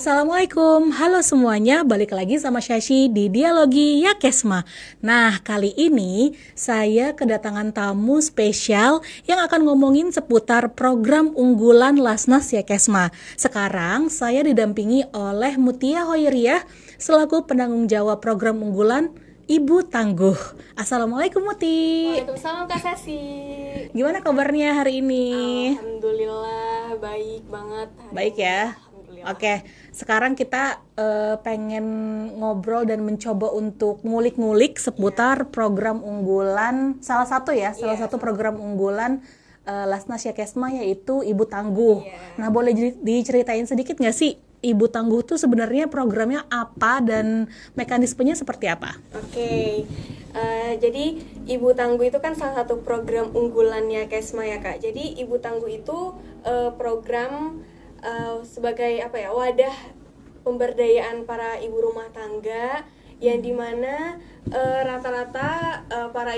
Assalamualaikum, halo semuanya, balik lagi sama Shashi di Dialogi Yakesma. Nah, kali ini saya kedatangan tamu spesial yang akan ngomongin seputar program unggulan Lasnas Yakesma. Sekarang saya didampingi oleh Mutia Hoiriah selaku penanggung jawab program unggulan Ibu Tangguh. Assalamualaikum Muti. Waalaikumsalam Kak Sasi. Gimana kabarnya hari ini? Alhamdulillah baik banget. Baik ya. Alhamdulillah. Oke, sekarang kita pengen ngobrol dan mencoba untuk ngulik-ngulik seputar program unggulan salah satu program unggulan Lasnas Yakesma, yaitu Ibu Tangguh. Nah, boleh diceritain sedikit nggak sih Ibu Tangguh tuh sebenarnya programnya apa dan mekanismenya seperti apa? Oke. Jadi Ibu Tangguh itu kan salah satu program unggulannya Kesma ya Kak. Jadi Ibu Tangguh itu program sebagai wadah pemberdayaan para ibu rumah tangga yang dimana rata-rata para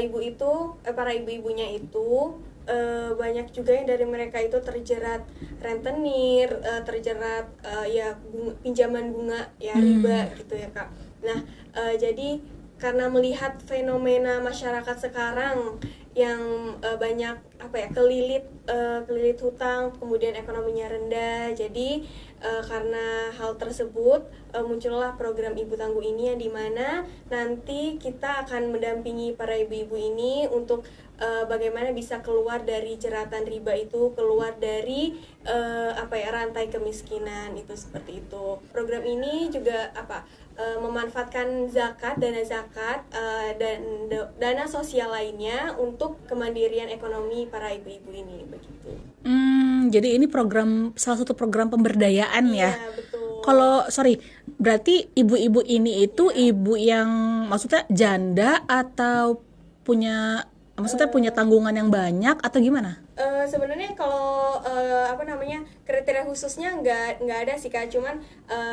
ibu-ibunya itu banyak juga yang dari mereka itu terjerat rentenir, terjerat pinjaman bunga riba gitu ya Kak. Nah, jadi karena melihat fenomena masyarakat sekarang yang banyak kelilit hutang, kemudian ekonominya rendah. Jadi karena hal tersebut muncullah program Ibu Tangguh ini, yang dimana nanti kita akan mendampingi para ibu-ibu ini untuk bagaimana bisa keluar dari jeratan riba itu, keluar dari rantai kemiskinan itu, seperti itu. Program ini juga memanfaatkan dana zakat dan dana sosial lainnya untuk kemandirian ekonomi para ibu-ibu ini, begitu. Jadi ini salah satu program pemberdayaan ya. Iya, betul. Berarti ibu-ibu ini itu ibu yang maksudnya janda atau punya tanggungan yang banyak atau gimana? Sebenarnya kalau kriteria khususnya nggak ada sih Kak, cuman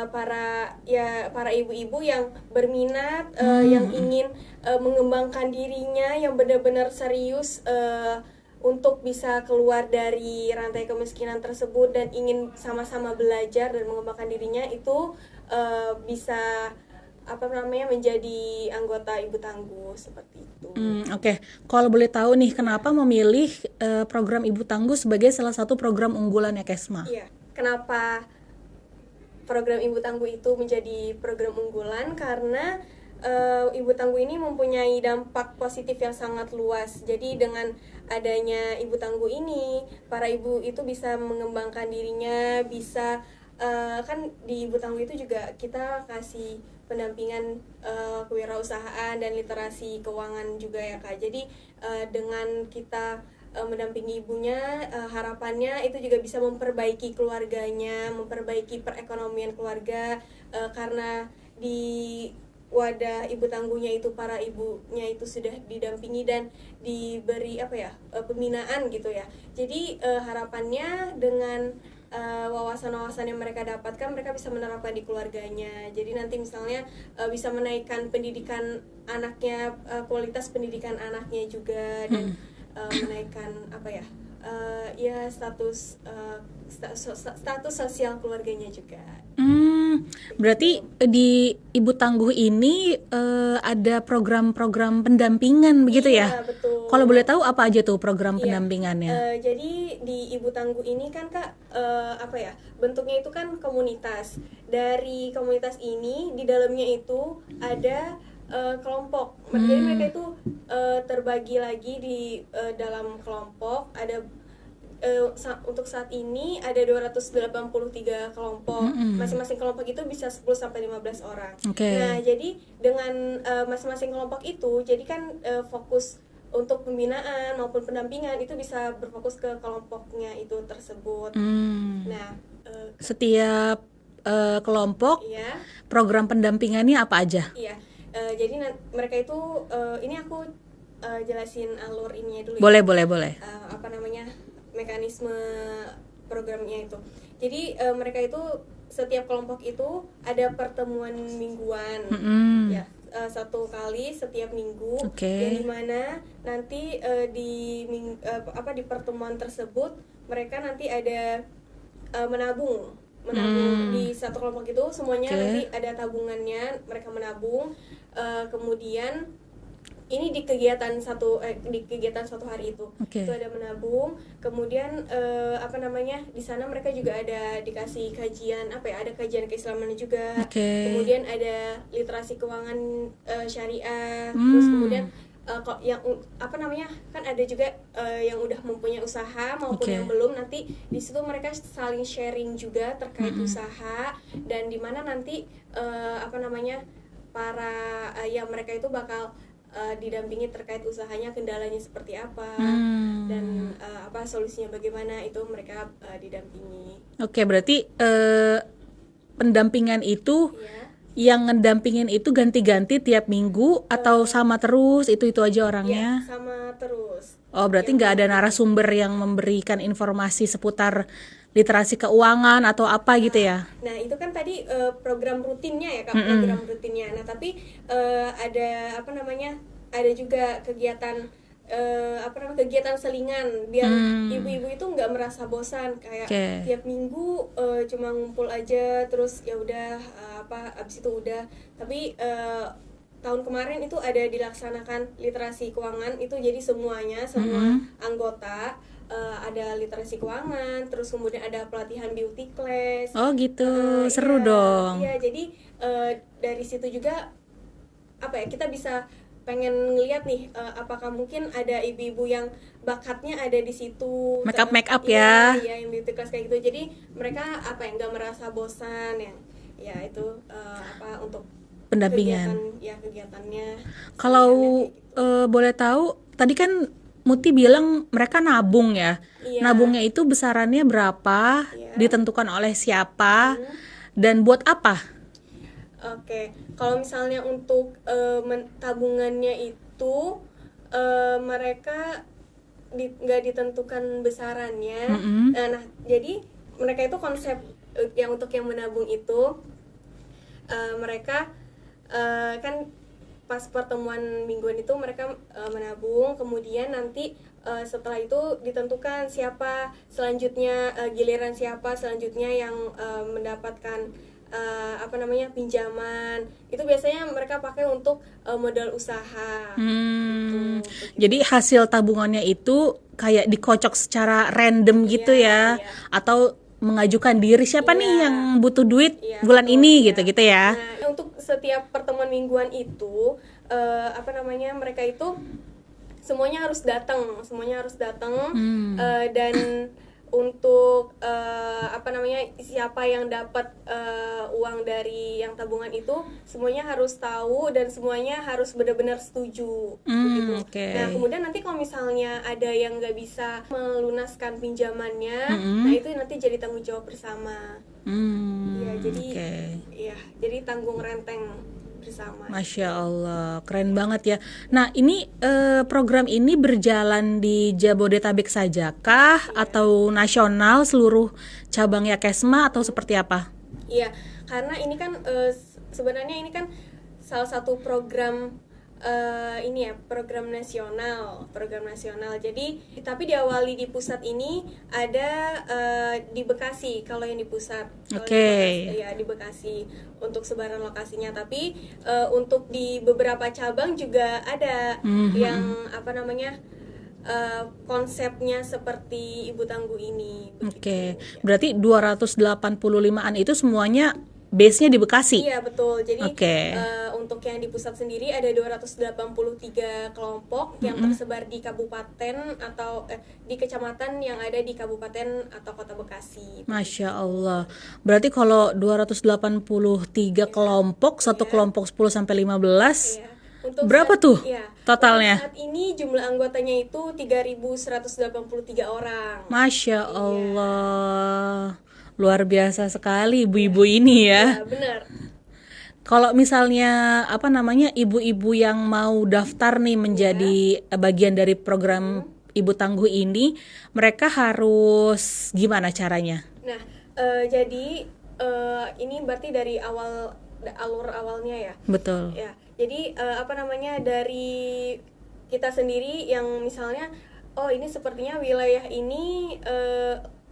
para ibu-ibu yang berminat, yang ingin mengembangkan dirinya, yang benar-benar serius untuk bisa keluar dari rantai kemiskinan tersebut dan ingin sama-sama belajar dan mengembangkan dirinya, itu bisa menjadi anggota Ibu Tangguh, seperti itu. Oke. Kalau boleh tahu nih, kenapa memilih program Ibu Tangguh sebagai salah satu program unggulan Yakesma? Iya. Kenapa program Ibu Tangguh itu menjadi program unggulan? Karena Ibu Tangguh ini mempunyai dampak positif yang sangat luas. Jadi dengan adanya Ibu Tangguh ini, para ibu itu bisa mengembangkan dirinya, bisa kan di Ibu Tangguh itu juga kita kasih pendampingan kewirausahaan dan literasi keuangan juga ya Kak. Jadi dengan kita mendampingi ibunya, harapannya itu juga bisa memperbaiki keluarganya, memperbaiki perekonomian keluarga, karena di wadah Ibu Tangguhnya itu para ibunya itu sudah didampingi dan diberi pembinaan gitu ya. Jadi harapannya dengan wawasan-wawasan yang mereka dapatkan, mereka bisa menerapkan di keluarganya. Jadi nanti misalnya bisa menaikkan pendidikan anaknya, kualitas pendidikan anaknya juga, dan menaikkan status sosial keluarganya juga. Berarti di Ibu Tangguh ini ada program-program pendampingan begitu ya? Iya, betul. Kalau boleh tahu apa aja tuh program pendampingannya? Jadi di Ibu Tangguh ini kan Kak, bentuknya itu kan komunitas. Dari komunitas ini, di dalamnya itu ada kelompok. Jadi mereka itu terbagi lagi di dalam kelompok. Ada untuk saat ini ada 283 kelompok. Masing-masing kelompok itu bisa 10-15 orang. Okay. Nah, jadi dengan masing-masing kelompok itu, jadi kan fokus untuk pembinaan maupun pendampingan itu bisa berfokus ke kelompoknya itu tersebut. Nah, setiap kelompok program pendampingannya apa aja? Iya. Jadi mereka itu ini aku jelasin alur ininya dulu. Boleh. Mekanisme programnya itu. Jadi mereka itu, setiap kelompok itu ada pertemuan mingguan, ya, 1 kali setiap minggu, yang dimana nanti di pertemuan tersebut mereka nanti ada menabung menabung di satu kelompok itu semuanya. Oke. Nanti ada tabungannya, mereka menabung. Kemudian ini di kegiatan satu hari itu. Oke. Itu ada menabung. Kemudian di sana mereka juga ada dikasih kajian ada kajian keislaman juga. Oke. Kemudian ada literasi keuangan syariah. Terus kemudian kok yang kan ada juga yang udah mempunyai usaha maupun Oke. yang belum. Nanti di situ mereka saling sharing juga terkait usaha, dan di mana nanti para mereka itu bakal didampingi terkait usahanya, kendalanya seperti apa, dan solusinya bagaimana, itu mereka didampingi. Oke, berarti pendampingan itu Ya. yang ngedampingin itu ganti-ganti tiap minggu atau sama terus itu aja orangnya? Ya, sama terus. Oh, berarti nggak ada narasumber yang memberikan informasi seputar literasi keuangan atau apa gitu ya? Nah, itu kan tadi program rutinnya ya, Kak, program rutinnya. Nah, tapi ada juga kegiatan kegiatan selingan biar ibu-ibu itu nggak merasa bosan kayak tiap minggu cuma ngumpul aja terus ya udah abis itu udah. Tapi tahun kemarin itu ada dilaksanakan literasi keuangan itu, jadi semua anggota ada literasi keuangan, terus kemudian ada pelatihan beauty class. Oh gitu, seru dong. Iya, jadi dari situ juga kita bisa pengen ngeliat nih apakah mungkin ada ibu-ibu yang bakatnya ada di situ, make up ya. Iya, yang beauty class kayak gitu. Jadi mereka nggak merasa bosan ya itu untuk pendampingan. kegiatannya. Kalau boleh tahu, tadi kan Muti bilang mereka nabung ya. Iya. Nabungnya itu besarannya berapa? Iya. Ditentukan oleh siapa? Dan buat apa? Oke, kalau misalnya untuk tabungannya itu mereka nggak ditentukan besarannya. Nah, jadi mereka itu konsep yang untuk yang menabung itu mereka kan pas pertemuan mingguan itu mereka menabung, kemudian nanti setelah itu ditentukan siapa selanjutnya, giliran siapa selanjutnya yang mendapatkan pinjaman. Itu biasanya mereka pakai untuk modal usaha. Gitu. Jadi hasil tabungannya itu kayak dikocok secara random gitu ya, atau mengajukan diri siapa nih yang butuh duit bulan ini gitu ya. Nah, untuk setiap pertemuan mingguan itu mereka itu semuanya harus datang dan untuk siapa yang dapat uang dari yang tabungan itu semuanya harus tahu dan semuanya harus benar-benar setuju begitu. Nah, kemudian nanti kalau misalnya ada yang nggak bisa melunaskan pinjamannya, nah itu nanti jadi tanggung jawab bersama. Ya, jadi tanggung renteng bersama. Masya Allah, keren banget ya. Nah, ini program ini berjalan di Jabodetabek saja kah? Atau nasional seluruh cabang Yakesma atau seperti apa? Iya, karena ini kan sebenarnya ini kan salah satu program program nasional. Jadi tapi diawali di pusat ini ada di Bekasi kalau yang di pusat. Di Bekasi untuk sebaran lokasinya. Tapi untuk di beberapa cabang juga ada yang konsepnya seperti Ibu Tangguh ini. Berarti 285-an itu semuanya base-nya di Bekasi? Iya, betul. Jadi untuk yang di pusat sendiri ada 283 kelompok yang tersebar di kabupaten atau di kecamatan yang ada di kabupaten atau kota Bekasi. Masya Allah. Berarti kalau 283 kelompok, satu kelompok 10-15, berapa tuh totalnya? Saat ini jumlah anggotanya itu 3.183 orang. Masya Allah. Luar biasa sekali ibu-ibu ini ya. Ya, benar. Kalau misalnya ibu-ibu yang mau daftar nih menjadi bagian dari program Ibu Tangguh ini, mereka harus gimana caranya? Nah, jadi ini berarti dari alur awalnya ya. Betul. Ya, jadi dari kita sendiri yang misalnya ini sepertinya wilayah ini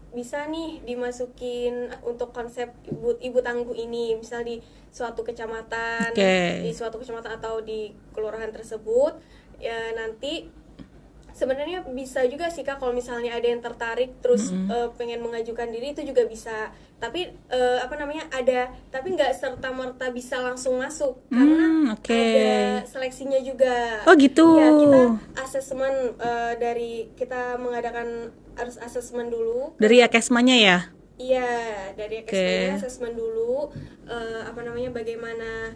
bisa nih dimasukin untuk konsep ibu tangguh ini, misal di suatu kecamatan, di suatu kecamatan atau di kelurahan tersebut, ya nanti sebenarnya bisa juga sih Kak, kalau misalnya ada yang tertarik terus pengen mengajukan diri itu juga bisa. Tapi tapi nggak serta merta bisa langsung masuk karena ada seleksinya juga. Oh gitu. Ya, kita asesmen dari kita mengadakan harus asesmen dulu. Dari Yakesmanya ya? Iya, dari Yakesmanya asesmen dulu bagaimana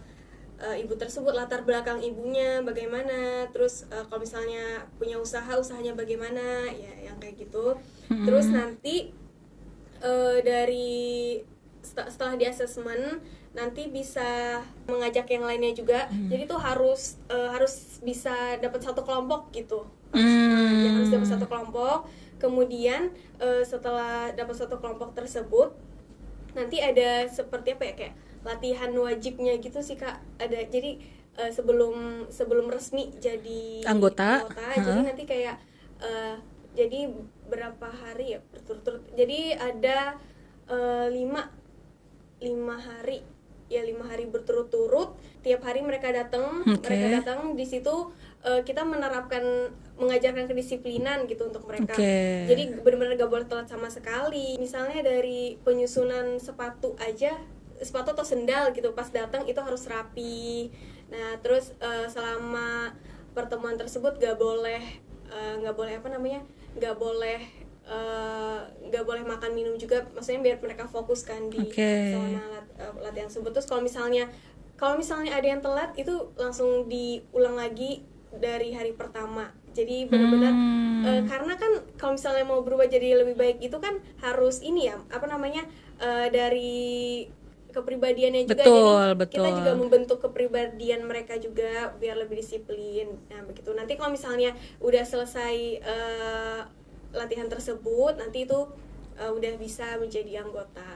ibu tersebut, latar belakang ibunya bagaimana, terus kalau misalnya punya usahanya bagaimana, ya yang kayak gitu. Terus nanti dari setelah di asesmen nanti bisa mengajak yang lainnya juga. Jadi tuh harus bisa dapat satu kelompok gitu. Harus dapat satu kelompok. Kemudian setelah dapat satu kelompok tersebut nanti ada seperti apa ya, kayak latihan wajibnya gitu sih Kak. Ada, jadi sebelum resmi jadi anggota. Jadi nanti kayak jadi berapa hari ya berturut-turut. Jadi ada 5 hari berturut-turut. Tiap hari mereka datang di situ kita mengajarkan kedisiplinan gitu untuk mereka. Jadi benar-benar gak boleh telat sama sekali. Misalnya dari penyusunan sepatu atau sendal gitu, pas datang itu harus rapi. Nah terus selama pertemuan tersebut gak boleh makan minum juga, maksudnya biar mereka fokus kan di selama latihan tersebut. Terus kalau misalnya ada yang telat itu langsung diulang lagi dari hari pertama. Jadi benar-benar karena kan kalau misalnya mau berubah jadi lebih baik itu kan harus dari kepribadiannya juga. Betul. Kita juga membentuk kepribadian mereka juga biar lebih disiplin. Nah begitu. Nanti kalau misalnya udah selesai latihan tersebut, nanti itu udah bisa menjadi anggota.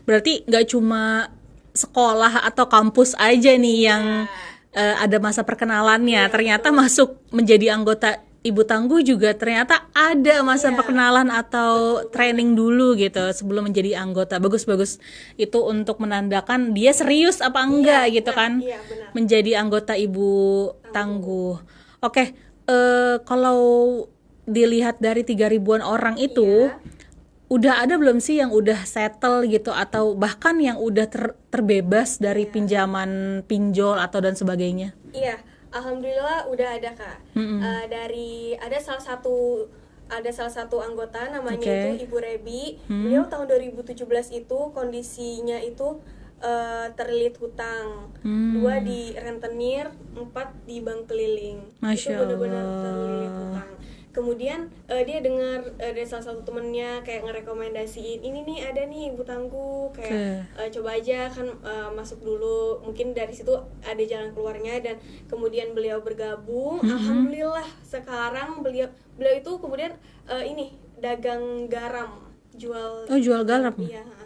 Berarti nggak cuma sekolah atau kampus aja nih yang ada masa perkenalannya. Ternyata masuk menjadi anggota Ibu Tangguh juga ternyata ada masa perkenalan atau training dulu gitu sebelum menjadi anggota. Bagus itu untuk menandakan dia serius apa enggak gitu kan. Menjadi anggota Ibu Tangguh. Oke, kalau dilihat dari 3.000-an orang itu udah ada belum sih yang udah settle gitu atau bahkan yang udah terbebas dari pinjaman pinjol atau dan sebagainya? Iya, alhamdulillah udah ada Kak. Ada salah satu anggota namanya itu Ibu Rebi. Beliau tahun 2017 itu kondisinya itu terlilit hutang, 2 di rentenir, 4 di bank keliling. Masya itu benar-benar terlilit hutang. Kemudian dia dengar dari salah satu temennya kayak ngerekomendasiin, ini nih ada nih Ibu Tangguh, kayak coba aja kan masuk dulu, mungkin dari situ ada jalan keluarnya. Dan kemudian beliau bergabung. Alhamdulillah sekarang beliau itu kemudian dagang garam, jual garam. Iya.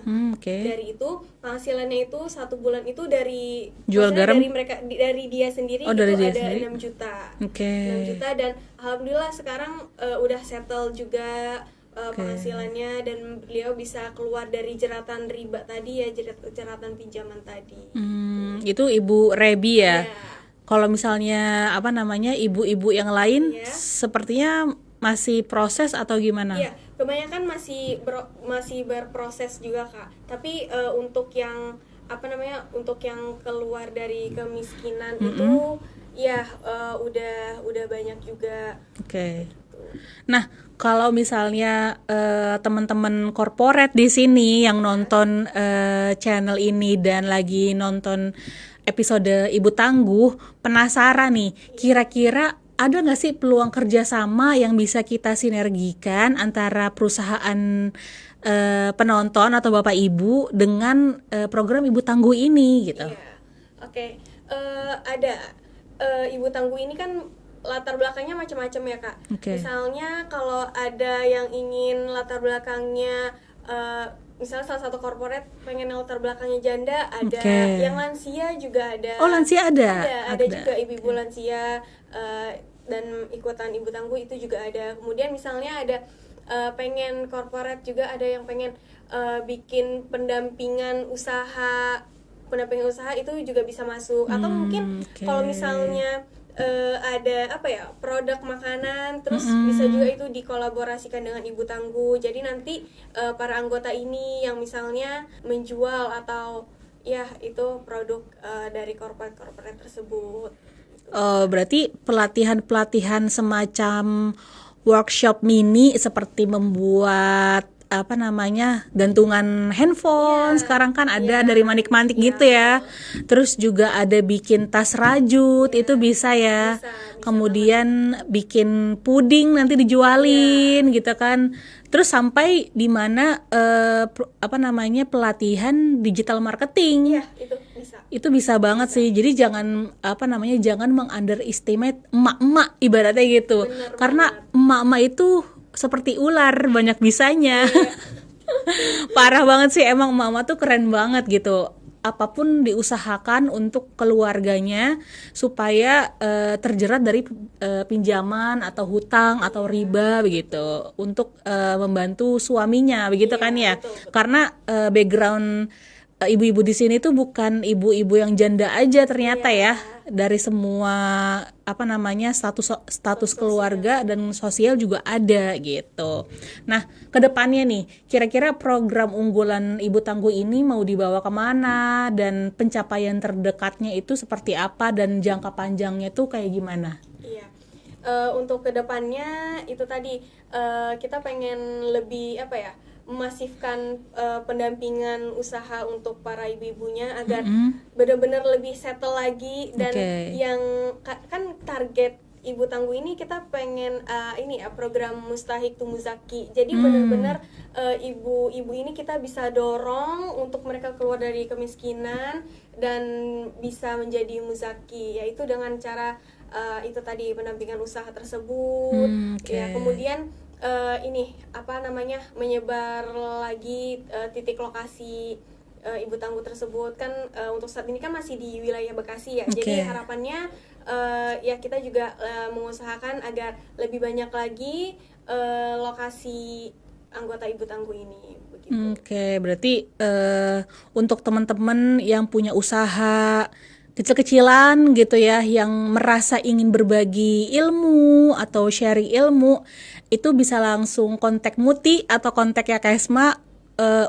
Dari itu penghasilannya itu 1 bulan itu dari jual garam dari dia sendiri dari itu dia ada sendiri? 6 juta. 6 juta, dan alhamdulillah sekarang udah settle juga penghasilannya, dan beliau bisa keluar dari jeratan riba tadi ya, jeratan pinjaman tadi. Itu Ibu Rebi ya. Kalau misalnya ibu-ibu yang lain sepertinya masih proses atau gimana? Iya, kebanyakan masih berproses juga Kak. Tapi untuk yang keluar dari kemiskinan itu udah banyak juga. Nah, kalau misalnya teman-teman korporat di sini yang nonton channel ini dan lagi nonton episode Ibu Tangguh, penasaran nih, kira-kira ada nggak sih peluang kerjasama yang bisa kita sinergikan antara perusahaan penonton atau Bapak Ibu dengan program Ibu Tangguh ini gitu? Ada. Ibu Tangguh ini kan latar belakangnya macam-macam ya Kak. Misalnya kalau ada yang ingin latar belakangnya misalnya salah satu korporat pengen latar belakangnya janda, ada. Yang lansia juga ada. Oh, lansia ada? Ada juga ibu-ibu lansia dan ikutan Ibu Tangguh itu juga ada. Kemudian misalnya ada pengen corporate, juga ada yang pengen bikin pendampingan usaha itu juga bisa masuk. Atau mungkin kalau misalnya ada produk makanan, terus bisa juga itu dikolaborasikan dengan Ibu Tangguh. Jadi nanti para anggota ini yang misalnya menjual atau ya itu produk dari corporate tersebut. Berarti pelatihan semacam workshop mini seperti membuat gantungan handphone. Sekarang kan ada dari manik-manik gitu ya. Terus juga ada bikin tas rajut, itu bisa ya. Bisa Kemudian bikin puding nanti dijualin gitu kan. Terus sampai di mana pelatihan digital marketing. Iya, itu bisa. Itu bisa banget sih. Jadi jangan jangan meng-underestimate emak-emak ibaratnya gitu. Bener Karena banget. emak-emak itu seperti ular, banyak bisanya. Parah banget sih, emang emak-emak tuh keren banget gitu. Apapun diusahakan untuk keluarganya supaya terjerat dari pinjaman atau hutang atau riba begitu, untuk membantu suaminya begitu kan ya. Betul. Karena background ibu-ibu di sini tuh bukan ibu-ibu yang janda aja ternyata ya. Dari semua status keluarga dan sosial juga ada gitu. Nah, kedepannya nih, kira-kira program unggulan Ibu Tangguh ini mau dibawa kemana, dan pencapaian terdekatnya itu seperti apa, dan jangka panjangnya tuh kayak gimana? Iya. Untuk kedepannya itu tadi kita pengen lebih memasifkan pendampingan usaha untuk para ibu-ibunya agar benar-benar lebih settle lagi. Dan yang kan target Ibu Tangguh ini kita pengen program Mustahik to Muzaki. Jadi benar-benar ibu-ibu ini kita bisa dorong untuk mereka keluar dari kemiskinan dan bisa menjadi muzaki, yaitu dengan cara itu tadi pendampingan usaha tersebut. Ya, kemudian menyebar lagi titik lokasi Ibu Tangguh tersebut kan. Untuk saat ini kan masih di wilayah Bekasi ya. Jadi harapannya kita juga mengusahakan agar lebih banyak lagi lokasi anggota Ibu Tangguh ini begitu. Berarti untuk teman-teman yang punya usaha kecil-kecilan gitu ya, yang merasa ingin berbagi ilmu atau sharing ilmu, itu bisa langsung kontak Muti atau kontak Yakesma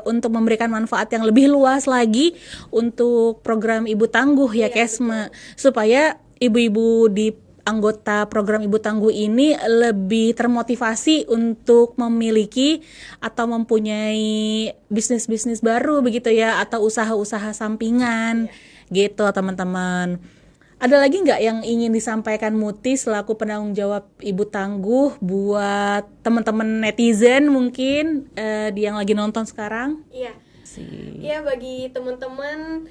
untuk memberikan manfaat yang lebih luas lagi untuk program Ibu Tangguh Yakesma, supaya ibu-ibu di anggota program Ibu Tangguh ini lebih termotivasi untuk memiliki atau mempunyai bisnis-bisnis baru begitu ya, atau usaha-usaha sampingan. Gitu teman-teman. Ada lagi nggak yang ingin disampaikan Muti selaku penanggung jawab Ibu Tangguh buat teman-teman netizen mungkin yang lagi nonton sekarang? Iya. Iya, bagi teman-teman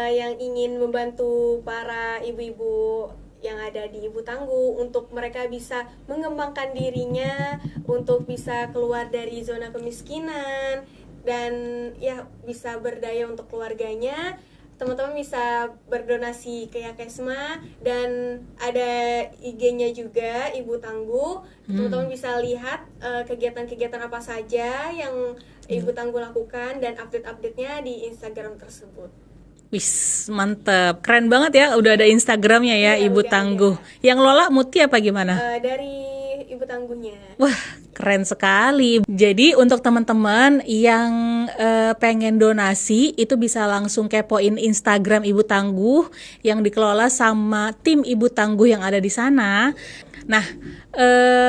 yang ingin membantu para ibu-ibu yang ada di Ibu Tangguh untuk mereka bisa mengembangkan dirinya, untuk bisa keluar dari zona kemiskinan dan ya bisa berdaya untuk keluarganya, teman-teman bisa berdonasi ke Yakesma, dan ada IG-nya juga Ibu Tangguh. Teman-teman bisa lihat kegiatan-kegiatan apa saja yang Ibu Tangguh lakukan dan update-update-nya di Instagram tersebut. Wis, mantep, keren banget ya, udah ada Instagramnya ya, Ibu Tangguh. Yang lola Muti apa gimana? Dari Ibu Tangguhnya. Wah, keren sekali. Jadi untuk teman-teman yang pengen donasi, itu bisa langsung kepoin Instagram Ibu Tangguh yang dikelola sama tim Ibu Tangguh yang ada di sana. Nah,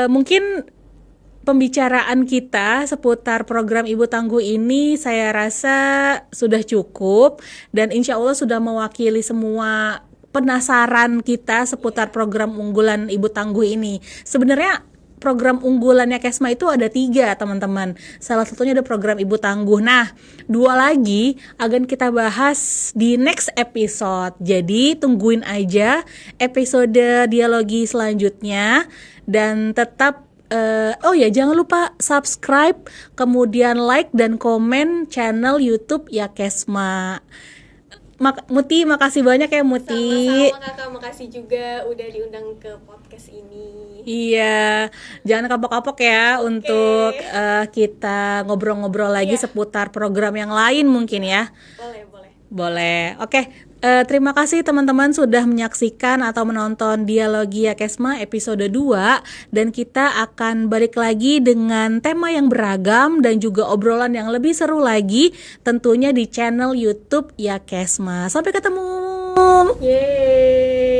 mungkin pembicaraan kita seputar program Ibu Tangguh ini saya rasa sudah cukup, dan insya Allah sudah mewakili semua penasaran kita seputar program unggulan Ibu Tangguh ini. Sebenarnya program unggulannya Yakesma itu ada 3 teman-teman. Salah satunya ada program Ibu Tangguh. Nah, 2 lagi akan kita bahas di next episode. Jadi tungguin aja episode dialogi selanjutnya, dan tetap jangan lupa subscribe, kemudian like dan komen channel YouTube Yakesma. Muti, makasih banyak ya Muti. Sama-sama kakak, makasih juga udah diundang ke podcast ini. Iya, jangan kapok-kapok ya untuk kita ngobrol-ngobrol lagi Iya. seputar program yang lain mungkin ya. Boleh. Boleh. Oke, terima kasih teman-teman sudah menyaksikan atau menonton Dialogi Yakesma episode 2 dan kita akan balik lagi dengan tema yang beragam dan juga obrolan yang lebih seru lagi tentunya di channel YouTube Yakesma. Sampai ketemu. Yeay.